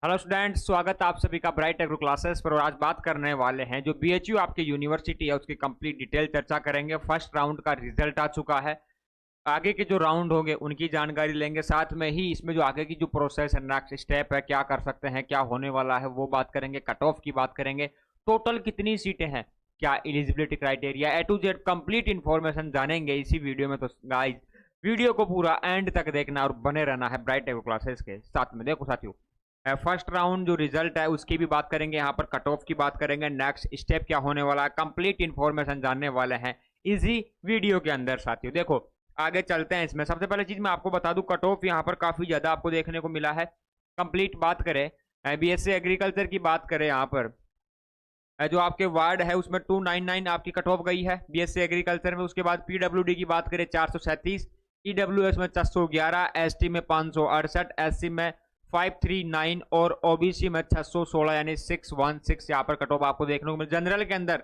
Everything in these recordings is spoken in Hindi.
हेलो स्टूडेंट्स, स्वागत है आप सभी का ब्राइट एग्रो क्लासेस पर। और आज बात करने वाले हैं जो बीएचयू आपकी यूनिवर्सिटी है उसकी कंप्लीट डिटेल चर्चा करेंगे। फर्स्ट राउंड का रिजल्ट आ चुका है, आगे के जो राउंड होंगे उनकी जानकारी लेंगे। साथ में ही इसमें जो आगे की जो प्रोसेस है, नेक्स्ट स्टेप है, क्या कर सकते हैं, क्या होने वाला है, वो बात करेंगे। कट ऑफ की बात करेंगे, टोटल कितनी सीटें हैं, क्या eligibility criteria, A to Z complete information जानेंगे इसी वीडियो में। तो गाइज वीडियो को पूरा एंड तक देखना और बने रहना है ब्राइट एग्रो क्लासेस के साथ में। देखो साथियों, फर्स्ट राउंड जो रिजल्ट है उसकी भी बात करेंगे, यहाँ पर कट ऑफ की बात करेंगे, नेक्स्ट स्टेप क्या होने वाला है, कंप्लीट इंफॉर्मेशन जानने वाले हैं इसी वीडियो के अंदर। साथियों देखो आगे चलते हैं। इसमें सबसे पहले चीज मैं आपको बता दूं, कट ऑफ यहाँ पर काफी ज्यादा आपको देखने को मिला है। कंप्लीट बात करें, बीएससी एग्रीकल्चर की बात करें, यहाँ पर जो आपके वार्ड है उसमें 299 आपकी कट ऑफ गई है बीएससी एग्रीकल्चर में। उसके बाद पीडब्ल्यूडी की बात करें 437, ईडब्ल्यूएस में 411, एसटी में 568, एससी में 539 और ओबीसी में 616 यानी 616 यहाँ पर कट ऑफ आपको देखने को मिल। जनरल के अंदर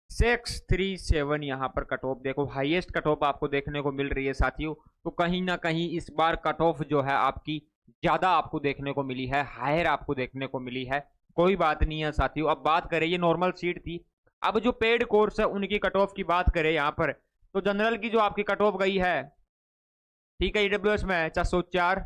637 यहाँ पर कट ऑफ देखो हाईएस्ट कट ऑफ आपको देखने को मिल रही है साथियों। तो कहीं ना कहीं इस बार कट ऑफ जो है आपकी ज्यादा आपको देखने को मिली है, हायर आपको देखने को मिली है। कोई बात नहीं है साथियों। अब बात करें, ये नॉर्मल सीट थी, अब जो पेड कोर्स है उनकी कट ऑफ की बात करें यहाँ पर, तो जनरल की जो आपकी कट ऑफ गई है, ठीक है, ईडब्ल्यूएस में 404,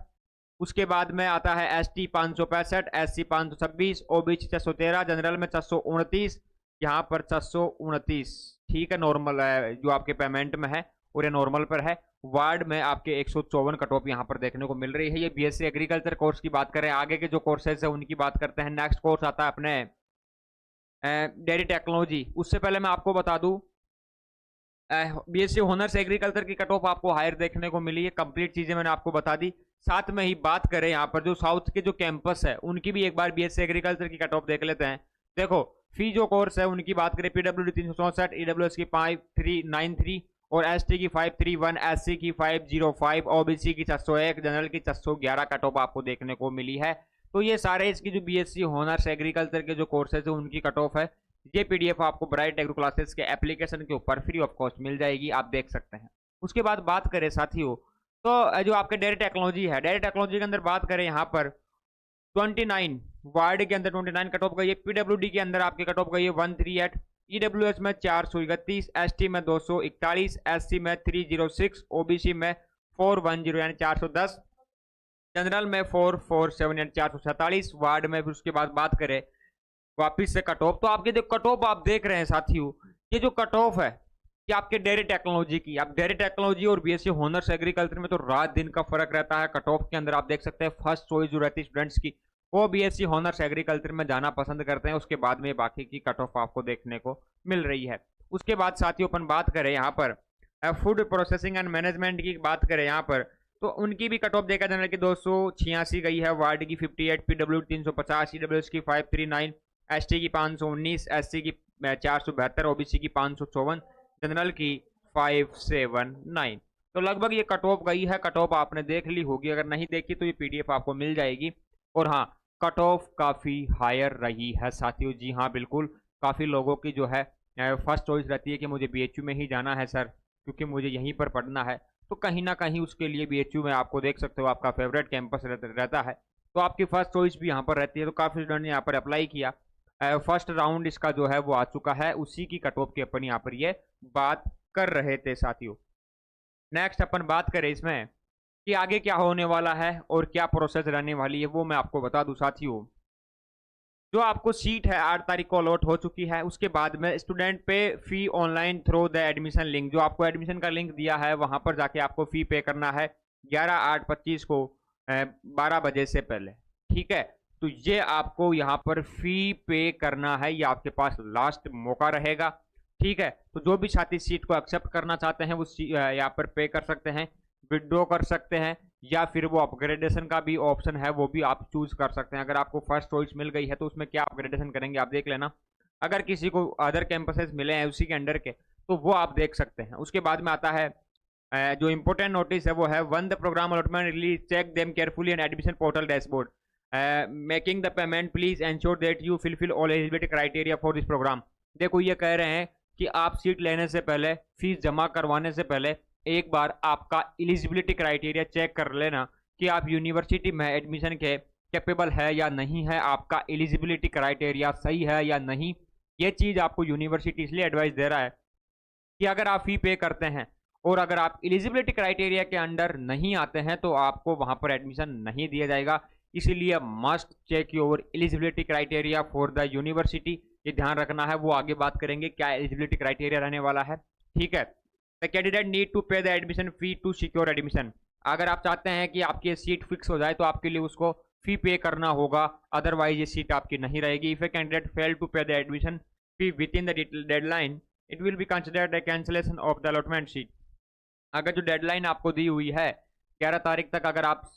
उसके बाद में आता है एसटी 565, एससी 526, ओबीसी 613, जनरल में 429, यहाँ पर 429, ठीक है, नॉर्मल है जो आपके पेमेंट में है और ये नॉर्मल पर है। वार्ड में आपके 154 कट ऑफ यहाँ पर देखने को मिल रही है। ये बीएससी एग्रीकल्चर कोर्स की बात करें। आगे के जो कोर्सेज है उनकी बात करते हैं। नेक्स्ट कोर्स आता है अपने डेयरी टेक्नोलॉजी। उससे पहले मैं आपको बता दूं, बीएससी ऑनर्स एग्रीकल्चर की कट ऑफ आपको हायर देखने को मिली है। कंप्लीट चीजें मैंने आपको बता दी। साथ में ही बात करें यहाँ पर जो साउथ के जो कैंपस है उनकी भी एक बार बीएससी एग्रीकल्चर की कट ऑफ देख लेते हैं। देखो फी जो कोर्स है उनकी बात करें, पीडब्ल्यूडी 364, ईडब्ल्यूएस की 5393 और एसटी की 531, एससी की 505, ओबीसी की 401, जनरल की 411 कट ऑफ आपको देखने को मिली है। तो ये सारे इसकी जो बीएससी ऑनर्स एग्रीकल्चर के जो कोर्सेज है उनकी कट ऑफ है। ये पीडीएफ आपको ब्राइट एग्रो क्लासेस के एप्लीकेशन के ऊपर फ्री ऑफ कॉस्ट मिल जाएगी, आप देख सकते हैं। उसके बाद बात करें साथियों, तो जो आपके डेयरी टेक्नोलॉजी है, डेयरी टेक्नोलॉजी के अंदर बात करें यहाँ पर 29 वार्ड के अंदर 29 कट ऑफ गई है। पीडब्ल्यूडी के अंदर आपकी कट ऑफ गई है 138, ईडब्ल्यूएस में 431, एसटी में 241, एससी में 306, ओबीसी में 410 यानी 410, जनरल में 447 यानी 447 वार्ड में। फिर उसके बाद बात करें वापिस से कट ऑफ, तो आपके जो कट ऑफ आप देख रहे हैं साथियों, ये जो कट ऑफ है कि आपके डेयरी टेक्नोलॉजी की, आप डेयरी टेक्नोलॉजी और बीएससी ऑनर्स एग्रीकल्चर में तो रात दिन का फर्क रहता है। कट ऑफ के अंदर आप देख सकते हैं फर्स्ट चॉइस जो रहती है स्टूडेंट्स की, वो बीएससी ऑनर्स एग्रीकल्चर में जाना पसंद करते हैं। उसके बाद में बाकी की कट ऑफ आपको देखने को मिल रही है। उसके बाद साथियों अपन बात करें यहाँ पर फूड प्रोसेसिंग एंड मैनेजमेंट की बात करें यहाँ पर, तो उनकी भी कट ऑफ देखा जनरल की 286 गई है, वार्ड की 58, पीडब्ल्यू 350, ईडब्ल्यूएस की 539, एसटी की 519, एससी की 472, ओबीसी की 554, जनरल की 579। तो लगभग ये कट ऑफ गई है। कट ऑफ आपने देख ली होगी, अगर नहीं देखी तो ये पीडीएफ आपको मिल जाएगी। और हाँ, कट ऑफ काफ़ी हायर रही है साथियों। जी हाँ बिल्कुल, काफ़ी लोगों की जो है फर्स्ट चॉइस रहती है कि मुझे बीएचयू में ही जाना है सर, क्योंकि मुझे यहीं पर पढ़ना है। तो कहीं ना कहीं उसके लिए बीएचयू में आपको देख सकते हो आपका फेवरेट कैंपस रहता है, तो आपकी फर्स्ट चॉइस भी यहाँ पर रहती है। तो काफ़ी स्टूडेंट ने यहाँ पर अप्लाई किया। फर्स्ट राउंड इसका जो है वो आ चुका है, उसी की कट ऑफ की अपन यहाँ पर ये बात कर रहे थे साथियों। नेक्स्ट अपन बात करें इसमें कि आगे क्या होने वाला है और क्या प्रोसेस रहने वाली है, वो मैं आपको बता दूं साथियों। जो आपको सीट है 8 तारीख को अलॉट हो चुकी है। उसके बाद में स्टूडेंट पे fee online through the admission link, जो आपको एडमिशन का लिंक दिया है वहां पर जाके आपको फी पे करना है 11/8/25 को 12 बजे से पहले, ठीक है। तो ये आपको यहाँ पर फी पे करना है, ये आपके पास लास्ट मौका रहेगा, ठीक है। तो जो भी छात्र सीट को एक्सेप्ट करना चाहते हैं वो यहाँ पर पे कर सकते हैं, विड्रॉ कर सकते हैं, या फिर वो अपग्रेडेशन का भी ऑप्शन है वो भी आप चूज कर सकते हैं। अगर आपको फर्स्ट चॉइस मिल गई है तो उसमें क्या अपग्रेडेशन करेंगे आप देख लेना। अगर किसी को अदर कैंपसेस मिले हैं उसी के अंडर के, तो वो आप देख सकते हैं। उसके बाद में आता है जो इंपॉर्टेंट नोटिस है वो है, one the programme allotment release check them carefully and admission portal dashboard, making the payment please ensure that you fulfil all eligibility criteria for this programme. देखो ये कह रहे हैं कि आप सीट लेने से पहले, फीस जमा करवाने से पहले एक बार आपका एलिजिबिलिटी क्राइटेरिया चेक कर लेना कि आप यूनिवर्सिटी में एडमिशन के कैपेबल है या नहीं है, आपका एलिजिबिलिटी क्राइटेरिया सही है या नहीं। ये चीज़ आपको यूनिवर्सिटी इसलिए एडवाइस दे रहा है कि अगर आप फी पे करते हैं और अगर आप एलिजिबिलिटी क्राइटेरिया के अंडर नहीं आते हैं तो आपको वहां पर एडमिशन नहीं दिया जाएगा। इसीलिए must check your eligibility criteria for the university, ये ध्यान रखना है। वो आगे बात करेंगे क्या एलिजिबिलिटी क्राइटेरिया रहने वाला है, ठीक है। The candidate need to pay the admission fee to secure admission. अगर आप चाहते हैं कि आपकी सीट फिक्स हो जाए तो आपके लिए उसको फी पे करना होगा, अदरवाइज ये सीट आपकी नहीं रहेगी। If a candidate fail to pay the admission fee within the deadline it will be considered a cancellation of the allotment seat. अगर जो डेडलाइन आपको दी हुई है 11 तारीख तक अगर आप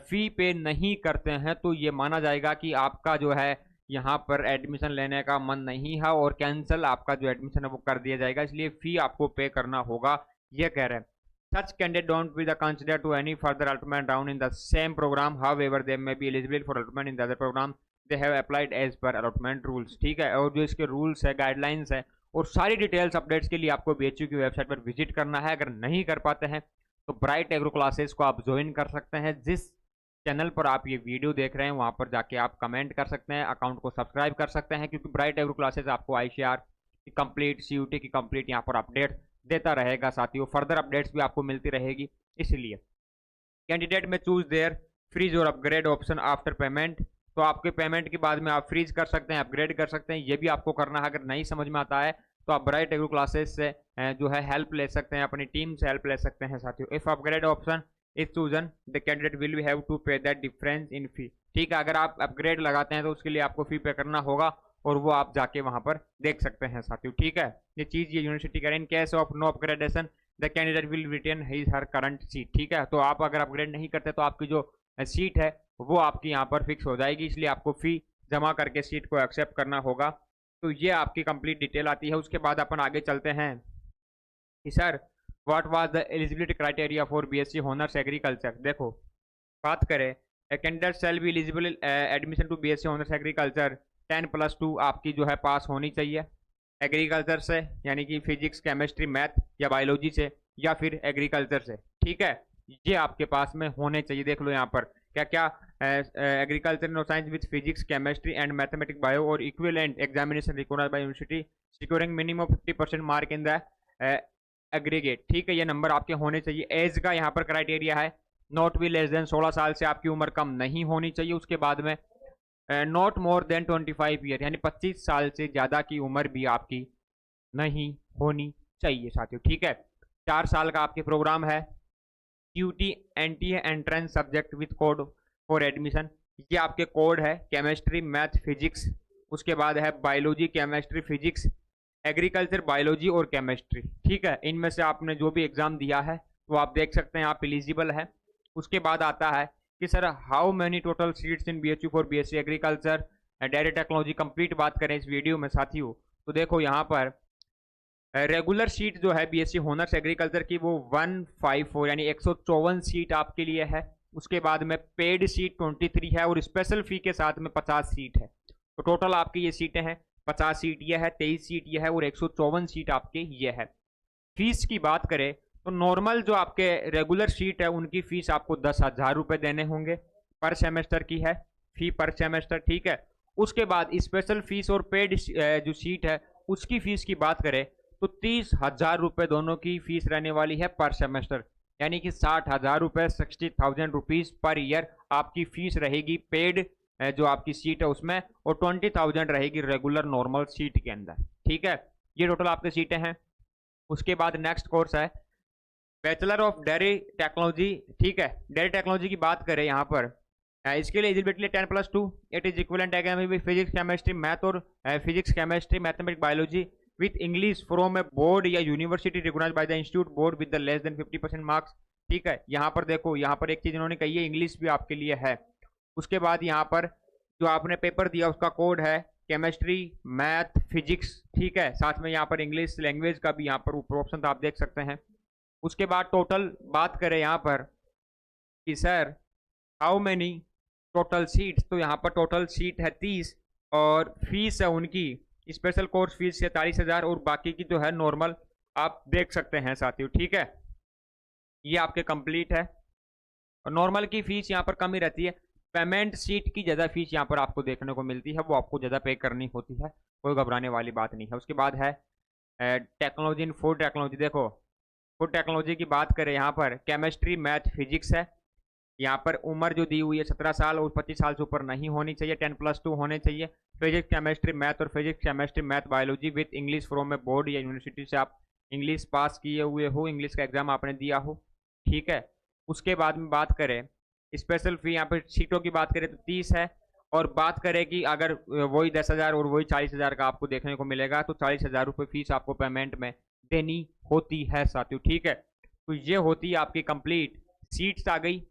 फी पे नहीं करते हैं तो ये माना जाएगा कि आपका जो है यहाँ पर एडमिशन लेने का मन नहीं है और कैंसिल आपका जो एडमिशन है वो कर दिया जाएगा, इसलिए फी आपको पे करना होगा, ये कह रहे हैं। Such candidate don't be the considered to any further allotment round in the same program. However, they may be eligible for allotment in the other program. They have applied as per allotment rules. ठीक है, और जो इसके रूल्स है, गाइडलाइंस है और सारी डिटेल्स अपडेट्स के लिए आपको बीएचयू की वेबसाइट पर विजिट करना है। अगर नहीं कर पाते हैं तो ब्राइट एग्रो क्लासेस को आप ज्वाइन कर सकते हैं। जिस चैनल पर आप ये वीडियो देख रहे हैं वहाँ पर जाके आप कमेंट कर सकते हैं, अकाउंट को सब्सक्राइब कर सकते हैं, क्योंकि ब्राइट एग्रो क्लासेस आपको आईसीआर की कंप्लीट, सीयूटी की कंप्लीट यहाँ पर अपडेट देता रहेगा साथियों। फर्दर अपडेट्स भी आपको मिलती रहेगी। इसलिए कैंडिडेट में चूज देयर फ्रीज और अपग्रेड ऑप्शन आफ्टर पेमेंट, तो आपके पेमेंट के बाद में आप फ्रीज कर सकते हैं, अपग्रेड कर सकते हैं, ये भी आपको करना है। अगर नहीं समझ में आता है तो आप ब्राइट एग्रो क्लासेस से जो है हेल्प ले सकते हैं, अपनी टीम से हेल्प ले सकते हैं साथियों। If upgrade option is chosen the candidate will have to pay that difference in fee. ठीक है, अगर आप अपग्रेड लगाते हैं तो उसके लिए आपको फी पे करना होगा और वो आप जाके वहां पर देख सकते हैं साथियों। ठीक है, ये चीज ये यूनिवर्सिटी करें। In case of no upgradation the candidate will retain his her current seat. ठीक है, तो आप अगर अपग्रेड नहीं करते तो आपकी जो सीट है वो आपकी यहाँ पर फिक्स हो जाएगी, इसलिए आपको फी जमा करके सीट को एक्सेप्ट करना होगा। तो ये आपकी कंप्लीट डिटेल आती है। उसके बाद अपन आगे चलते हैं कि sir what was the eligibility criteria for BSc honours agriculture. देखो बात करें, candidate shall be eligible admission to BSc honours agriculture 10+2 आपकी जो है पास होनी चाहिए एग्रीकल्चर से, यानी कि फिजिक्स, केमिस्ट्री, मैथ या बायोलॉजी से या फिर एग्रीकल्चर से। ठीक है, ये आपके पास में होने चाहिए। देख लो यहाँ पर क्या क्या, agriculture no science with physics, chemistry and mathematics, bio और equivalent examination recognised by university securing minimum 50% mark in the aggregate. ठीक है, ये नंबर आपके होने चाहिए। एज का यहाँ पर क्राइटेरिया है नॉट बी लेस देन 16 साल से आपकी उम्र कम नहीं होनी चाहिए। उसके बाद में नॉट मोर देन 25 ईयर, यानी 25 साल से ज़्यादा की उम्र भी आपकी नहीं होनी चाहिए साथियों। ठीक है, 4 साल का आपके प्रोग्राम है। CUET anti entrance subject with code for admission, ये आपके कोड है केमिस्ट्री, मैथ, फिजिक्स। उसके बाद है biology, chemistry, physics, agriculture, biology और केमिस्ट्री। ठीक है, इनमें से आपने जो भी एग्जाम दिया है वो आप देख सकते हैं, आप एलिजिबल है। उसके बाद आता है कि sir how many total seats in BHU for BSc agriculture dairy technology. Complete बात करें इस वीडियो में साथियों तो देखो यहाँ पर रेगुलर सीट जो है बीएससी ऑनर्स एग्रीकल्चर की वो 154 यानी 154 सीट आपके लिए है। उसके बाद में पेड सीट 23 है और स्पेशल फी के साथ में 50 सीट है। तो टोटल आपकी ये सीटें हैं, 50 सीट ये है, 23 सीट ये है और 154 सीट आपके ये है। फीस की बात करें तो नॉर्मल जो आपके रेगुलर सीट है उनकी फीस आपको 10,000 रुपये देने होंगे पर सेमेस्टर की है, फी पर सेमेस्टर। ठीक है, उसके बाद स्पेशल फीस और पेड जो सीट है उसकी फीस की बात करें तो 30,000 रुपये दोनों की फीस रहने वाली है पर सेमेस्टर, यानी कि 60,000 रुपये, 60,000 रुपीज़ पर ईयर आपकी फीस रहेगी पेड जो आपकी सीट है उसमें, और 20,000 रहेगी रेगुलर नॉर्मल सीट के अंदर। ठीक है, ये टोटल आपकी सीटें हैं। उसके बाद नेक्स्ट कोर्स है बैचलर ऑफ डेयरी टेक्नोलॉजी। ठीक है, डेयरी टेक्नोलॉजी की बात करें यहाँ पर इसके लिए eligibility 10+2 it is equivalent exam with physics, chemistry, math और physics, chemistry, mathematics, biology with English from a board या university recognised by the institute board with the less than 50% marks. ठीक है, यहाँ पर देखो, यहाँ पर एक चीज इन्होंने कही है, इंग्लिश भी आपके लिए है। उसके बाद यहाँ पर जो आपने पेपर दिया उसका कोड है केमिस्ट्री, मैथ, फिजिक्स। ठीक है, साथ में यहाँ पर इंग्लिश लैंग्वेज का भी यहाँ पर ऊपर ऑप्शन आप देख सकते हैं। उसके बाद टोटल बात करें यहाँ पर कि sir how many total seats, तो यहाँ पर टोटल सीट है 30 और फीस है उनकी स्पेशल कोर्स फीस 47,000 और बाकी की जो है नॉर्मल आप देख सकते हैं साथियों। ठीक है, ये आपके कंप्लीट है और नॉर्मल की फीस यहाँ पर कम ही रहती है। पेमेंट सीट की ज़्यादा फीस यहाँ पर आपको देखने को मिलती है, वो आपको ज़्यादा पे करनी होती है, कोई घबराने वाली बात नहीं है। उसके बाद है टेक्नोलॉजी इन फूड टेक्नोलॉजी। देखो फूड टेक्नोलॉजी की बात करें, यहाँ पर केमिस्ट्री मैथ फिजिक्स है। यहाँ पर उम्र जो दी हुई है 17 साल और 25 साल से ऊपर नहीं होनी चाहिए, 10+2 होने चाहिए। फिजिक्स केमिस्ट्री मैथ और physics chemistry math biology with English from a board या यूनिवर्सिटी से आप इंग्लिश पास किए हुए हो, इंग्लिश का एग्जाम आपने दिया हो, ठीक है। उसके बाद में बात करें स्पेशल फी, यहाँ पर सीटों की बात करें तो 30 है। और बात करें कि अगर वही 10,000 और वही 40,000 का आपको देखने को मिलेगा तो 40,000 रुपये फीस आपको पेमेंट में देनी होती है साथियों, ठीक है। तो ये होती है आपकी कंप्लीट सीट्स आ गई,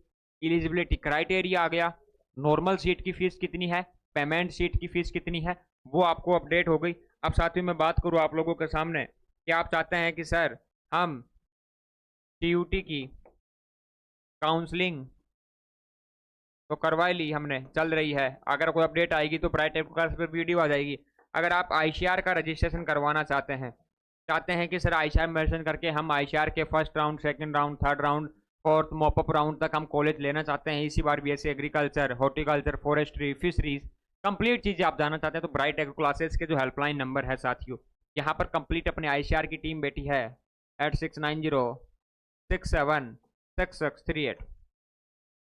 एलिजिबिलिटी क्राइटेरिया आ गया, नॉर्मल सीट की फीस कितनी है, पेमेंट सीट की फीस कितनी है, वो आपको अपडेट हो गई। अब साथियों मैं बात करूँ आप लोगों के सामने कि आप चाहते हैं कि सर हम टीयूटी की काउंसलिंग तो करवाई ली हमने, चल रही है, अगर कोई अपडेट आएगी तो ब्राइट एप्लीकेशन पर वीडियो आ जाएगी। अगर आप आईसीआर का रजिस्ट्रेशन करवाना चाहते हैं कि सर आईसीआर मेंशन करके हम आईसीआर के first round, second round, third round, fourth mop up round तक हम कॉलेज लेना चाहते हैं, इसी बार BSc agriculture, horticulture, forestry, fisheries, complete चीज़ें आप जानना चाहते हैं तो ब्राइट एग्रो क्लासेस के जो हेल्पलाइन नंबर है साथियों, यहाँ पर कंप्लीट अपने आईसीआर की टीम बैठी है 8690676638।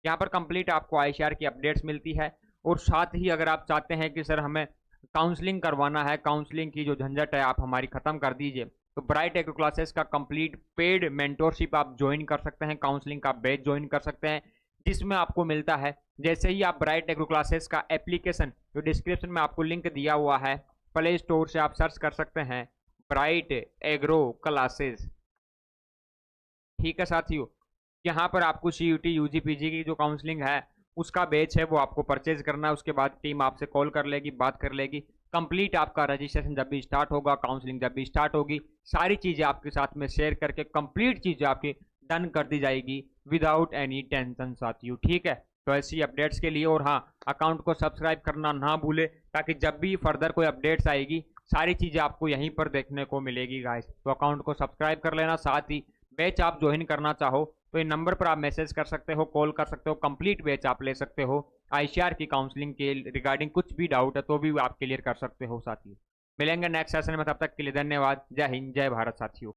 यहाँ पर कंप्लीट आपको आईसीआर की अपडेट्स मिलती है। और साथ ही अगर आप चाहते हैं कि सर हमें काउंसलिंग करवाना है, काउंसलिंग की जो झंझट है आप हमारी ख़त्म कर दीजिए, तो ब्राइट एग्रो क्लासेस का कंप्लीट पेड मेंटोरशिप आप ज्वाइन कर सकते हैं, काउंसलिंग का बैच ज्वाइन कर सकते हैं, जिसमें आपको मिलता है जैसे ही आप ब्राइट एग्रो क्लासेस का एप्लीकेशन, जो डिस्क्रिप्शन में आपको लिंक दिया हुआ है, प्ले स्टोर से आप सर्च कर सकते हैं ब्राइट एग्रो क्लासेस, ठीक है साथियों। यहाँ पर आपको सीयूटी यूजी पीजी की जो काउंसलिंग है उसका बैच है वो आपको परचेज करना है, उसके बाद टीम आपसे कॉल कर लेगी, बात कर लेगी। कंप्लीट आपका रजिस्ट्रेशन जब भी स्टार्ट होगा, काउंसलिंग जब भी स्टार्ट होगी, सारी चीज़ें आपके साथ में शेयर करके कंप्लीट चीज़ें आपकी डन कर दी जाएगी विदाउट एनी टेंशन साथियों, ठीक है। तो ऐसी अपडेट्स के लिए, और हाँ, अकाउंट को सब्सक्राइब करना ना भूले ताकि जब भी फर्दर कोई अपडेट्स आएगी सारी चीज़ें आपको यहीं पर देखने को मिलेगी गाइस। तो अकाउंट को सब्सक्राइब कर लेना, साथ ही बैच आप ज्वाइन करना चाहो तो इन नंबर पर आप मैसेज कर सकते हो, कॉल कर सकते हो, कंप्लीट बैच आप ले सकते हो। आईसीआर की काउंसलिंग के रिगार्डिंग कुछ भी डाउट है तो भी आप क्लियर कर सकते हो साथियों। मिलेंगे नेक्स्ट सेशन में, तब तक के लिए धन्यवाद। जय हिंद, जय भारत साथियों।